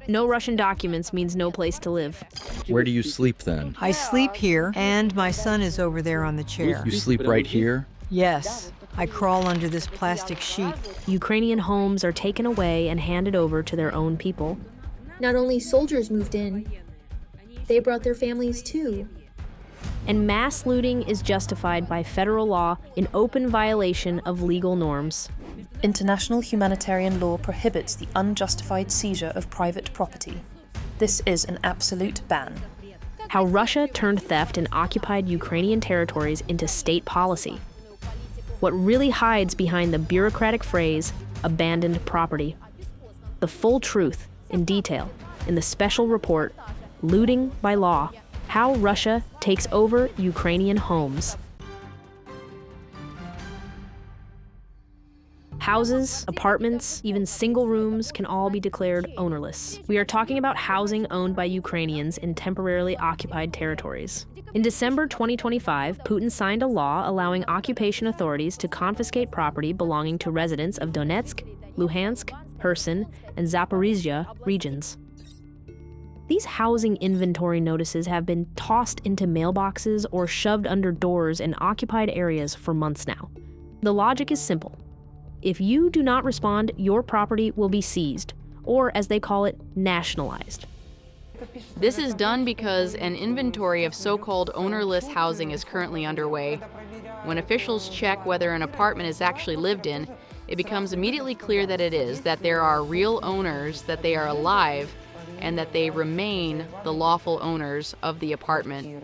No Russian documents means no place to live. Where do you sleep then? I sleep here, and my son is over there on the chair. You sleep right here? Yes, I crawl under this plastic sheet. Ukrainian homes are taken away and handed over to their own people. Not only soldiers moved in, they brought their families too. And mass looting is justified by federal law in open violation of legal norms. International humanitarian law prohibits the unjustified seizure of private property. This is an absolute ban. How Russia turned theft in occupied Ukrainian territories into state policy. What really hides behind the bureaucratic phrase, abandoned property. The full truth, in detail, in the special report, Looting by Law, How Russia Takes Over Ukrainian Homes. Houses, apartments, even single rooms can all be declared ownerless. We are talking about housing owned by Ukrainians in temporarily occupied territories. In December 2025, Putin signed a law allowing occupation authorities to confiscate property belonging to residents of Donetsk, Luhansk, Kherson, and Zaporizhzhia regions. These housing inventory notices have been tossed into mailboxes or shoved under doors in occupied areas for months now. The logic is simple. If you do not respond, your property will be seized, or as they call it, nationalized. This is done because an inventory of so-called ownerless housing is currently underway. When officials check whether an apartment is actually lived in, it becomes immediately clear that it is, that there are real owners, that they are alive, and that they remain the lawful owners of the apartment.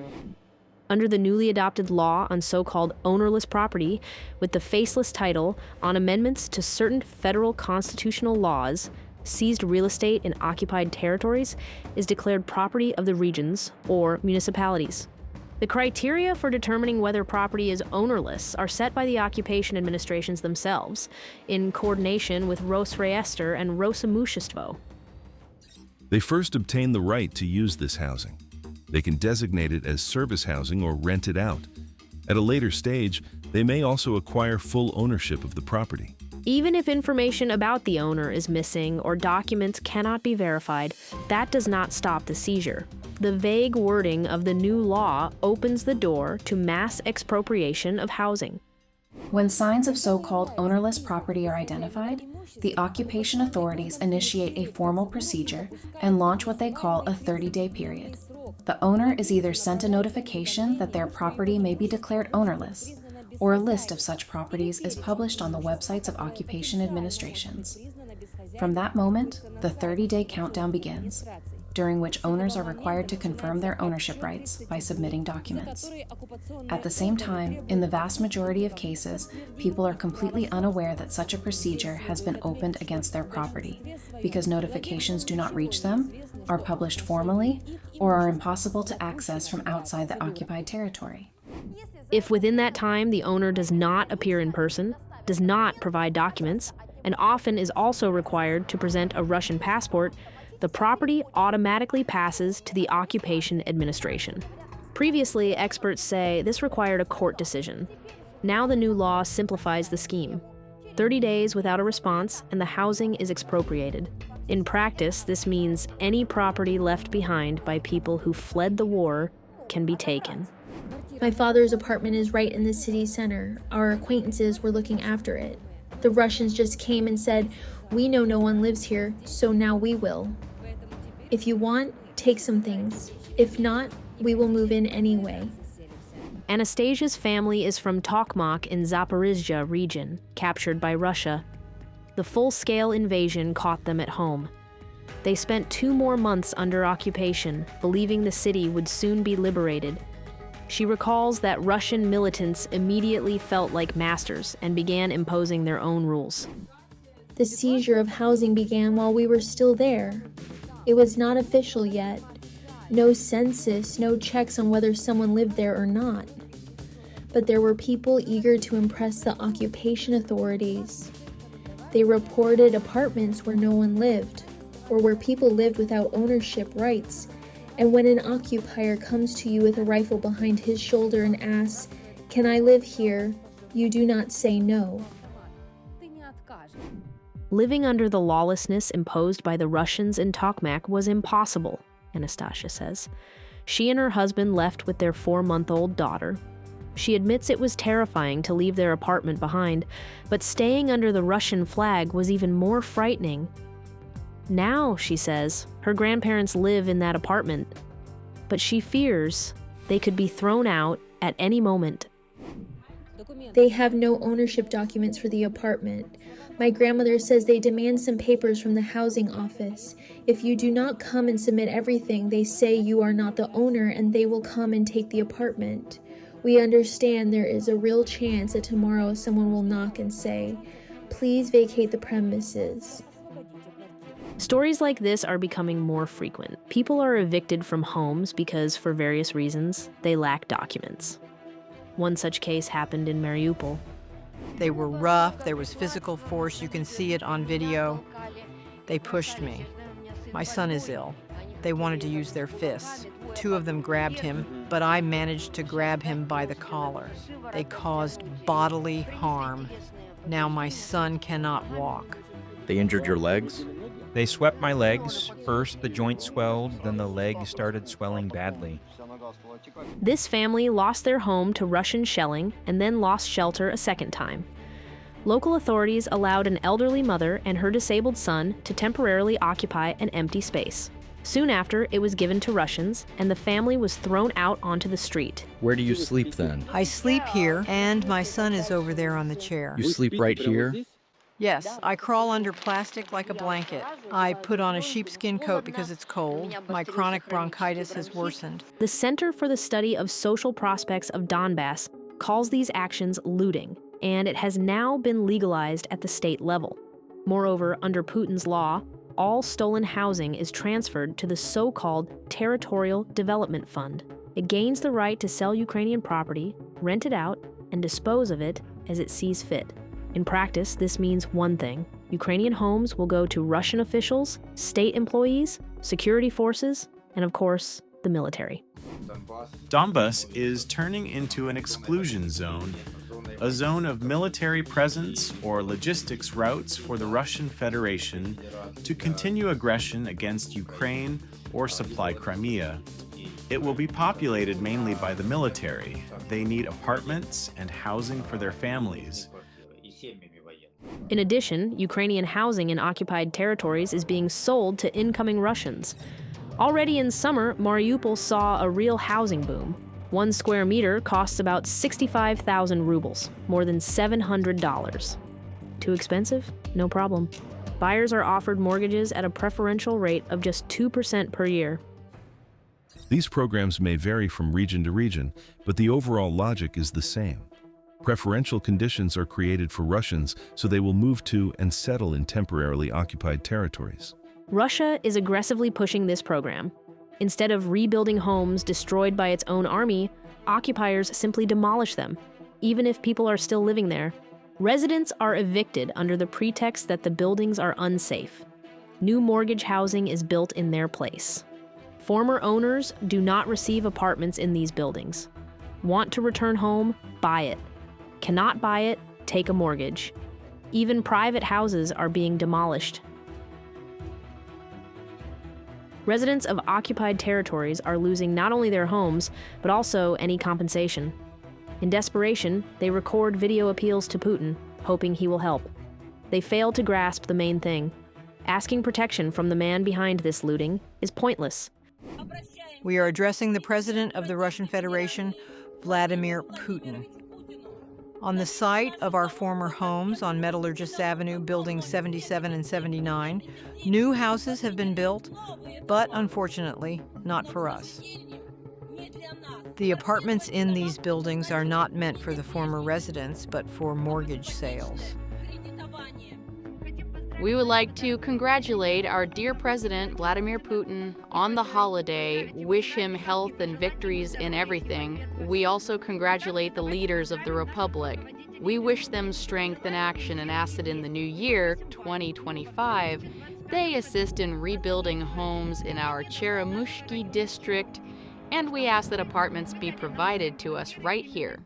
Under the newly adopted law on so-called ownerless property, with the faceless title on amendments to certain federal constitutional laws, seized real estate in occupied territories is declared property of the regions or municipalities. The criteria for determining whether property is ownerless are set by the occupation administrations themselves, in coordination with Rosreestr and Rosimущество. They first obtain the right to use this housing. They can designate it as service housing or rent it out. At a later stage, they may also acquire full ownership of the property. Even if information about the owner is missing or documents cannot be verified, that does not stop the seizure. The vague wording of the new law opens the door to mass expropriation of housing. When signs of so-called ownerless property are identified, the occupation authorities initiate a formal procedure and launch what they call a 30-day period. The owner is either sent a notification that their property may be declared ownerless, or a list of such properties is published on the websites of occupation administrations. From that moment, the 30-day countdown begins, during which owners are required to confirm their ownership rights by submitting documents. At the same time, in the vast majority of cases, people are completely unaware that such a procedure has been opened against their property, because notifications do not reach them, are published formally, or are impossible to access from outside the occupied territory. If within that time the owner does not appear in person, does not provide documents, and often is also required to present a Russian passport, the property automatically passes to the occupation administration. Previously, experts say this required a court decision. Now the new law simplifies the scheme. 30 days without a response, and the housing is expropriated. In practice, this means any property left behind by people who fled the war can be taken. My father's apartment is right in the city center. Our acquaintances were looking after it. The Russians just came and said, "We know no one lives here, so now we will. If you want, take some things. If not, we will move in anyway." Anastasia's family is from Tokmak in Zaporizhzhia region, captured by Russia. The full-scale invasion caught them at home. They spent 2 more months under occupation, believing the city would soon be liberated. She recalls that Russian militants immediately felt like masters and began imposing their own rules. The seizure of housing began while we were still there. It was not official yet. No census, no checks on whether someone lived there or not. But there were people eager to impress the occupation authorities. They reported apartments where no one lived, or where people lived without ownership rights. And when an occupier comes to you with a rifle behind his shoulder and asks, "Can I live here?" you do not say no. Living under the lawlessness imposed by the Russians in Tokmak was impossible, Anastasia says. She and her husband left with their 4-month-old daughter. She admits it was terrifying to leave their apartment behind, but staying under the Russian flag was even more frightening. Now, she says, her grandparents live in that apartment, but she fears they could be thrown out at any moment. They have no ownership documents for the apartment. My grandmother says they demand some papers from the housing office. If you do not come and submit everything, they say you are not the owner and they will come and take the apartment. We understand there is a real chance that tomorrow someone will knock and say, "Please vacate the premises." Stories like this are becoming more frequent. People are evicted from homes because, for various reasons, they lack documents. One such case happened in Mariupol. They were rough, there was physical force, you can see it on video. They pushed me. My son is ill. They wanted to use their fists. 2 of them grabbed him, but I managed to grab him by the collar. They caused bodily harm. Now my son cannot walk. They injured your legs? They swept my legs. First the joint swelled, then the leg started swelling badly. This family lost their home to Russian shelling and then lost shelter a second time. Local authorities allowed an elderly mother and her disabled son to temporarily occupy an empty space. Soon after, it was given to Russians, and the family was thrown out onto the street. Where do you sleep then? I sleep here, and my son is over there on the chair. You sleep right here? Yes, I crawl under plastic like a blanket. I put on a sheepskin coat because it's cold. My chronic bronchitis has worsened. The Center for the Study of Social Prospects of Donbass calls these actions looting, and it has now been legalized at the state level. Moreover, under Putin's law, all stolen housing is transferred to the so-called Territorial Development Fund. It gains the right to sell Ukrainian property, rent it out, and dispose of it as it sees fit. In practice, this means one thing: Ukrainian homes will go to Russian officials, state employees, security forces, and of course, the military. Donbas is turning into an exclusion zone, a zone of military presence or logistics routes for the Russian Federation to continue aggression against Ukraine or supply Crimea. It will be populated mainly by the military. They need apartments and housing for their families. In addition, Ukrainian housing in occupied territories is being sold to incoming Russians. Already in summer, Mariupol saw a real housing boom. 1 square meter costs about 65,000 rubles, more than $700. Too expensive? No problem. Buyers are offered mortgages at a preferential rate of just 2% per year. These programs may vary from region to region, but the overall logic is the same. Preferential conditions are created for Russians so they will move to and settle in temporarily occupied territories. Russia is aggressively pushing this program. Instead of rebuilding homes destroyed by its own army, occupiers simply demolish them, even if people are still living there. Residents are evicted under the pretext that the buildings are unsafe. New mortgage housing is built in their place. Former owners do not receive apartments in these buildings. Want to return home? Buy it. Cannot buy it? Take a mortgage. Even private houses are being demolished. Residents of occupied territories are losing not only their homes, but also any compensation. In desperation, they record video appeals to Putin, hoping he will help. They fail to grasp the main thing. Asking protection from the man behind this looting is pointless. We are addressing the President of the Russian Federation, Vladimir Putin. On the site of our former homes on Metallurgist Avenue, buildings 77 and 79, new houses have been built, but unfortunately, not for us. The apartments in these buildings are not meant for the former residents, but for mortgage sales. We would like to congratulate our dear President Vladimir Putin on the holiday, wish him health and victories in everything. We also congratulate the leaders of the Republic. We wish them strength and action and ask that in the new year, 2025, they assist in rebuilding homes in our Cheremushki district, and we ask that apartments be provided to us right here.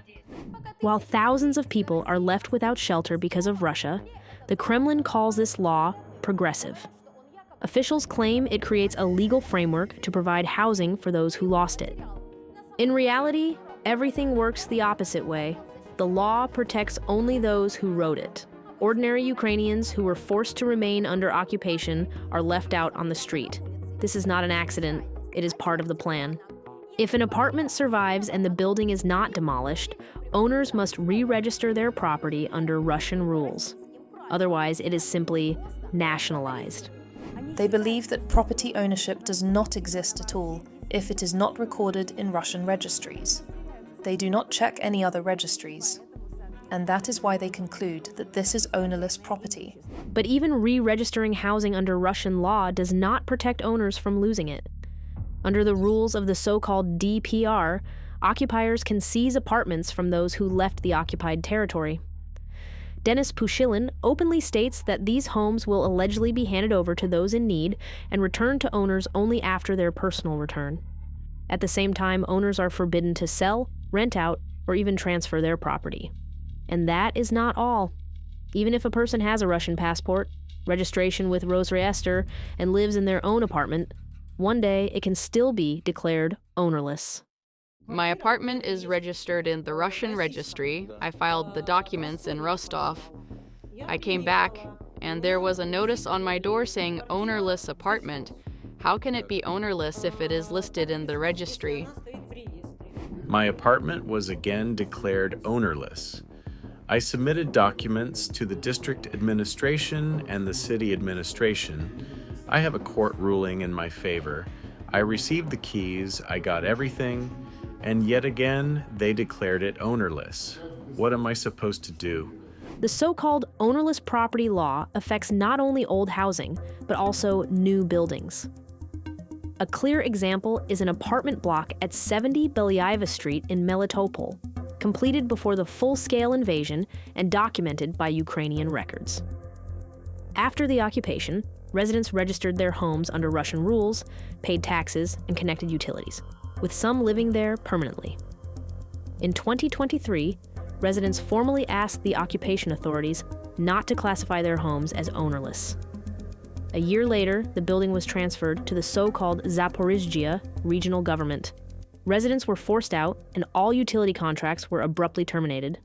While thousands of people are left without shelter because of Russia, The Kremlin calls this law progressive. Officials claim it creates a legal framework to provide housing for those who lost it. In reality, everything works the opposite way. The law protects only those who wrote it. Ordinary Ukrainians who were forced to remain under occupation are left out on the street. This is not an accident, it is part of the plan. If an apartment survives and the building is not demolished, owners must re-register their property under Russian rules. Otherwise, it is simply nationalized. They believe that property ownership does not exist at all if it is not recorded in Russian registries. They do not check any other registries. And that is why they conclude that this is ownerless property. But even re-registering housing under Russian law does not protect owners from losing it. Under the rules of the so-called DPR, occupiers can seize apartments from those who left the occupied territory. Denis Pushilin openly states that these homes will allegedly be handed over to those in need and returned to owners only after their personal return. At the same time, owners are forbidden to sell, rent out, or even transfer their property. And that is not all. Even if a person has a Russian passport, registration with Rosregister, and lives in their own apartment, one day it can still be declared ownerless. My apartment is registered in the Russian registry. I filed the documents in Rostov. I came back, and there was a notice on my door saying ownerless apartment. How can it be ownerless if it is listed in the registry? My apartment was again declared ownerless. I submitted documents to the district administration and the city administration. I have a court ruling in my favor. I received the keys, I got everything, and yet again, they declared it ownerless. What am I supposed to do? The so-called ownerless property law affects not only old housing, but also new buildings. A clear example is an apartment block at 70 Belyaiva Street in Melitopol, completed before the full-scale invasion and documented by Ukrainian records. After the occupation, residents registered their homes under Russian rules, paid taxes, and connected utilities, with some living there permanently. In 2023, residents formally asked the occupation authorities not to classify their homes as ownerless. A year later, the building was transferred to the so-called Zaporizhzhia regional government. Residents were forced out, and all utility contracts were abruptly terminated.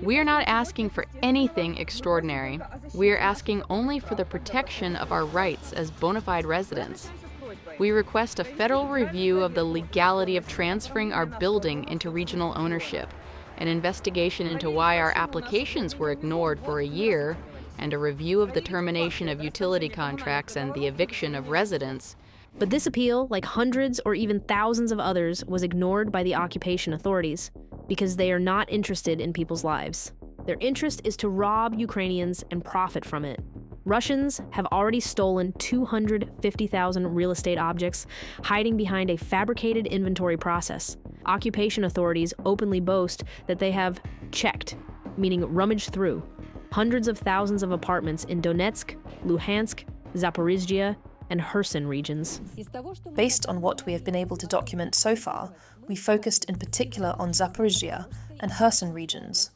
We are not asking for anything extraordinary. We are asking only for the protection of our rights as bona fide residents. We request a federal review of the legality of transferring our building into regional ownership, an investigation into why our applications were ignored for a year, and a review of the termination of utility contracts and the eviction of residents. But this appeal, like hundreds or even thousands of others, was ignored by the occupation authorities because they are not interested in people's lives. Their interest is to rob Ukrainians and profit from it. Russians have already stolen 250,000 real estate objects, hiding behind a fabricated inventory process. Occupation authorities openly boast that they have checked, meaning rummaged through, hundreds of thousands of apartments in Donetsk, Luhansk, Zaporizhzhia, and Kherson regions. Based on what we have been able to document so far, we focused in particular on Zaporizhzhia and Kherson regions.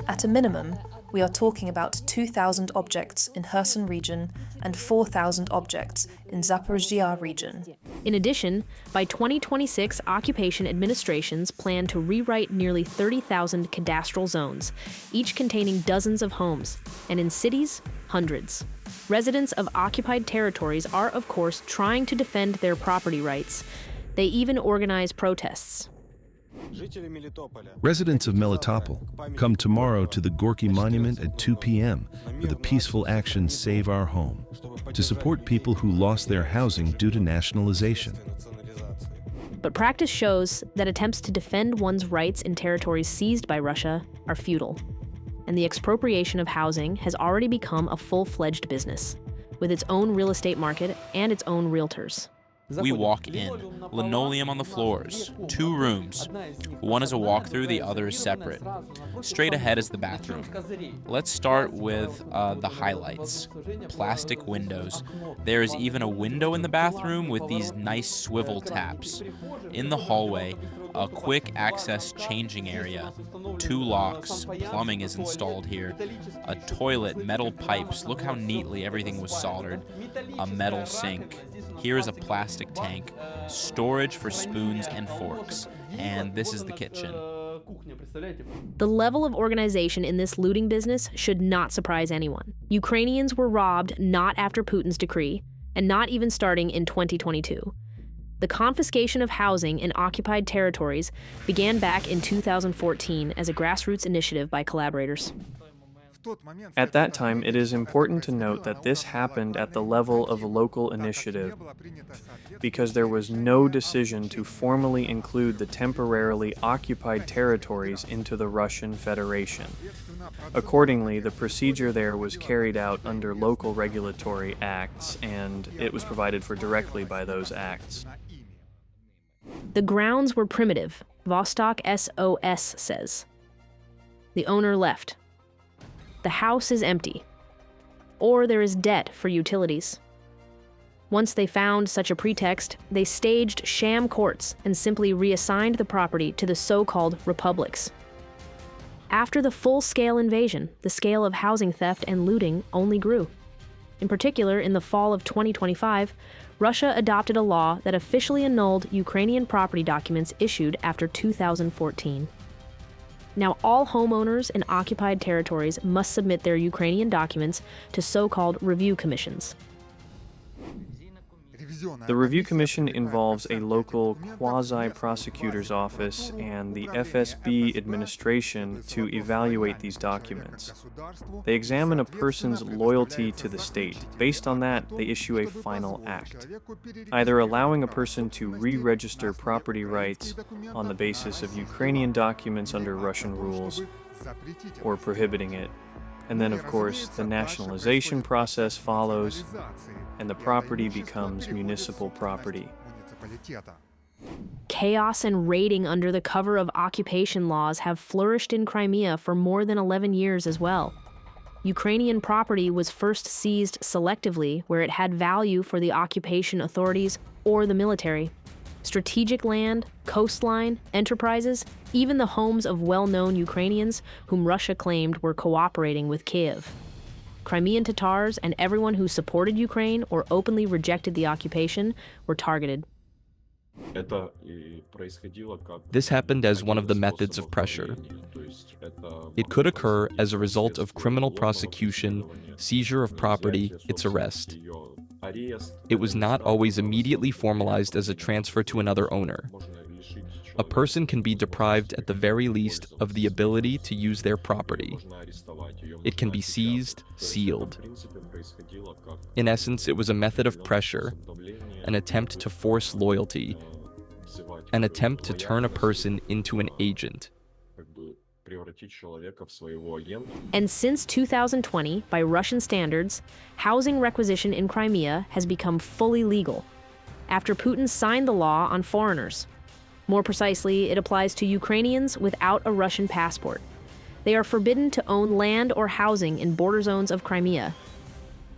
At a minimum, we are talking about 2,000 objects in Kherson region and 4,000 objects in Zaporizhzhia region. In addition, by 2026, occupation administrations plan to rewrite nearly 30,000 cadastral zones, each containing dozens of homes, and in cities, hundreds. Residents of occupied territories are, of course, trying to defend their property rights. They even organize protests. Residents of Melitopol, come tomorrow to the Gorky Monument at 2 p.m. for the peaceful action Save Our Home, to support people who lost their housing due to nationalization. But practice shows that attempts to defend one's rights in territories seized by Russia are futile, and the expropriation of housing has already become a full-fledged business, with its own real estate market and its own realtors. We walk in, linoleum on the floors, 2 rooms. One is a walkthrough, the other is separate. Straight ahead is the bathroom. Let's start with the highlights. Plastic windows. There is even a window in the bathroom with these nice swivel taps. In the hallway, a quick access changing area. 2 locks, plumbing is installed here. A toilet, metal pipes, look how neatly everything was soldered. A metal sink. Here is a plastic tank, storage for spoons and forks, and this is the kitchen. The level of organization in this looting business should not surprise anyone. Ukrainians were robbed not after Putin's decree, and not even starting in 2022. The confiscation of housing in occupied territories began back in 2014 as a grassroots initiative by collaborators. At that time, it is important to note that this happened at the level of a local initiative because there was no decision to formally include the temporarily occupied territories into the Russian Federation. Accordingly, the procedure there was carried out under local regulatory acts, and it was provided for directly by those acts. The grounds were primitive, Vostok SOS says. The owner left. The house is empty. Or there is debt for utilities. Once they found such a pretext, they staged sham courts and simply reassigned the property to the so-called republics. After the full-scale invasion, the scale of housing theft and looting only grew. In particular, in the fall of 2025, Russia adopted a law that officially annulled Ukrainian property documents issued after 2014. Now, all homeowners in occupied territories must submit their Ukrainian documents to so-called review commissions. The review commission involves a local quasi-prosecutor's office and the FSB administration to evaluate these documents. They examine a person's loyalty to the state. Based on that, they issue a final act, either allowing a person to re-register property rights on the basis of Ukrainian documents under Russian rules, or prohibiting it. And then, of course, the nationalization process follows, and the property becomes municipal property. Chaos and raiding under the cover of occupation laws have flourished in Crimea for more than 11 years as well. Ukrainian property was first seized selectively where it had value for the occupation authorities or the military. Strategic land, coastline, enterprises, even the homes of well-known Ukrainians whom Russia claimed were cooperating with Kiev. Crimean Tatars and everyone who supported Ukraine or openly rejected the occupation were targeted. This happened as one of the methods of pressure. It could occur as a result of criminal prosecution, seizure of property, its arrest. It was not always immediately formalized as a transfer to another owner. A person can be deprived at the very least of the ability to use their property. It can be seized, sealed. In essence, it was a method of pressure, an attempt to force loyalty, an attempt to turn a person into an agent. And since 2020, by Russian standards, housing requisition in Crimea has become fully legal, after Putin signed the law on foreigners. More precisely, it applies to Ukrainians without a Russian passport. They are forbidden to own land or housing in border zones of Crimea.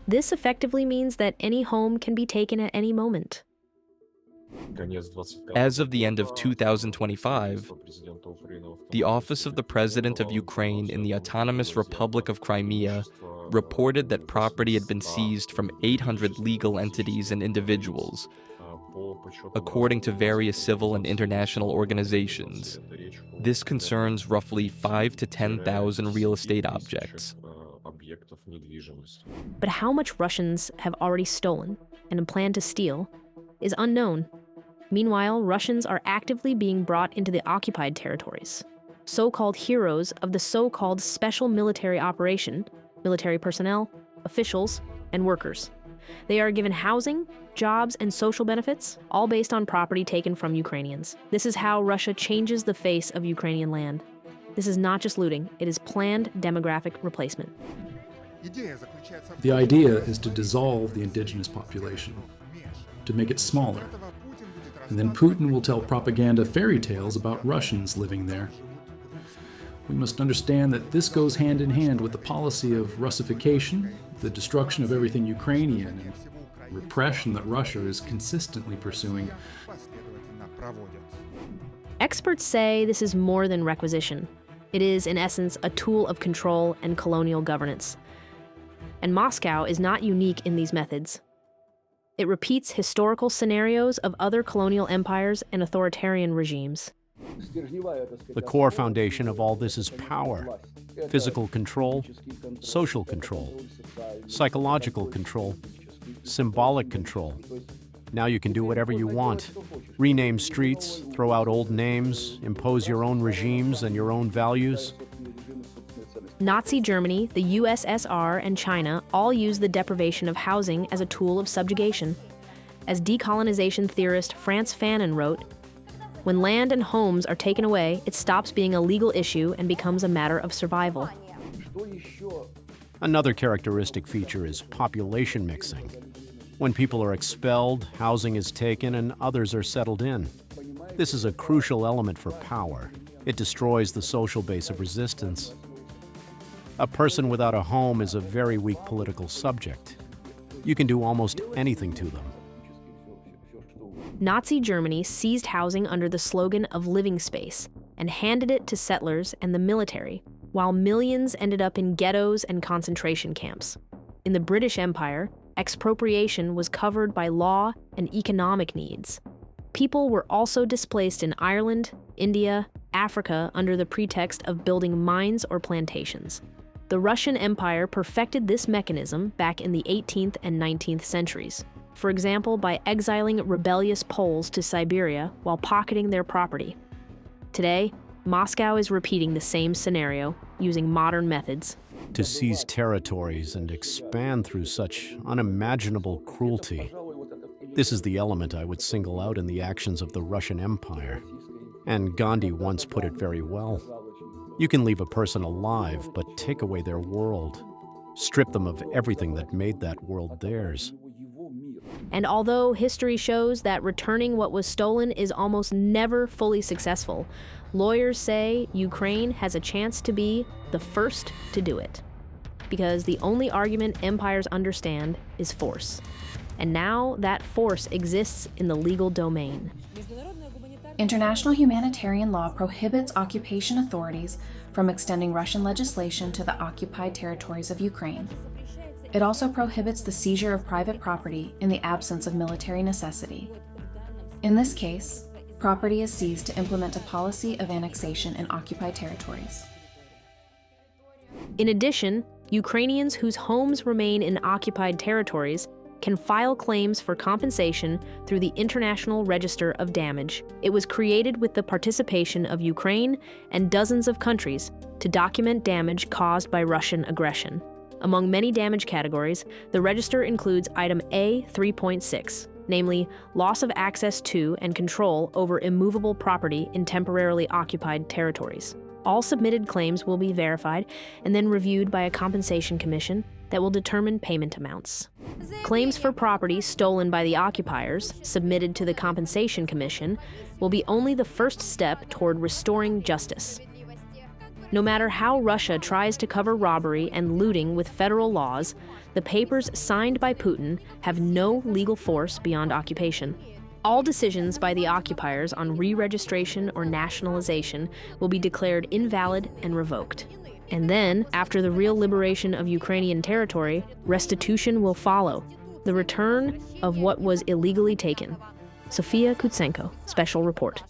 This effectively means that any home can be taken at any moment. As of the end of 2025, the Office of the President of Ukraine in the Autonomous Republic of Crimea reported that property had been seized from 800 legal entities and individuals, according to various civil and international organizations. This concerns roughly 5,000 to 10,000 real estate objects. But how much Russians have already stolen and plan to steal is unknown. Meanwhile, Russians are actively being brought into the occupied territories. So-called heroes of the so-called special military operation, military personnel, officials, and workers. They are given housing, jobs, and social benefits, all based on property taken from Ukrainians. This is how Russia changes the face of Ukrainian land. This is not just looting, it is planned demographic replacement. The idea is to dissolve the indigenous population, to make it smaller. And then Putin will tell propaganda fairy tales about Russians living there. We must understand that this goes hand in hand with the policy of Russification, the destruction of everything Ukrainian, and repression that Russia is consistently pursuing. Experts say this is more than requisition. It is, in essence, a tool of control and colonial governance. And Moscow is not unique in these methods. It repeats historical scenarios of other colonial empires and authoritarian regimes. The core foundation of all this is power. Physical control, social control, psychological control, symbolic control. Now you can do whatever you want. Rename streets, throw out old names, impose your own regimes and your own values. Nazi Germany, the USSR, and China all used the deprivation of housing as a tool of subjugation. As decolonization theorist Frantz Fanon wrote, "When land and homes are taken away, it stops being a legal issue and becomes a matter of survival." Another characteristic feature is population mixing. When people are expelled, housing is taken, and others are settled in. This is a crucial element for power. It destroys the social base of resistance. A person without a home is a very weak political subject. You can do almost anything to them. Nazi Germany seized housing under the slogan of living space and handed it to settlers and the military, while millions ended up in ghettos and concentration camps. In the British Empire, expropriation was covered by law and economic needs. People were also displaced in Ireland, India, Africa under the pretext of building mines or plantations. The Russian Empire perfected this mechanism back in the 18th and 19th centuries, for example by exiling rebellious Poles to Siberia while pocketing their property. Today, Moscow is repeating the same scenario, using modern methods. To seize territories and expand through such unimaginable cruelty. This is the element I would single out in the actions of the Russian Empire. And Gandhi once put it very well. You can leave a person alive, but take away their world. Strip them of everything that made that world theirs. And although history shows that returning what was stolen is almost never fully successful, lawyers say Ukraine has a chance to be the first to do it. Because the only argument empires understand is force. And now that force exists in the legal domain. International humanitarian law prohibits occupation authorities from extending Russian legislation to the occupied territories of Ukraine. It also prohibits the seizure of private property in the absence of military necessity. In this case, property is seized to implement a policy of annexation in occupied territories. In addition, Ukrainians whose homes remain in occupied territories can file claims for compensation through the International Register of Damage. It was created with the participation of Ukraine and dozens of countries to document damage caused by Russian aggression. Among many damage categories, the register includes item A 3.6, namely loss of access to and control over immovable property in temporarily occupied territories. All submitted claims will be verified and then reviewed by a compensation commission that will determine payment amounts. Claims for property stolen by the occupiers, submitted to the compensation commission, will be only the first step toward restoring justice. No matter how Russia tries to cover robbery and looting with federal laws, the papers signed by Putin have no legal force beyond occupation. All decisions by the occupiers on re-registration or nationalization will be declared invalid and revoked. And then, after the real liberation of Ukrainian territory, restitution will follow, the return of what was illegally taken. Sofia Kutsenko, Special Report.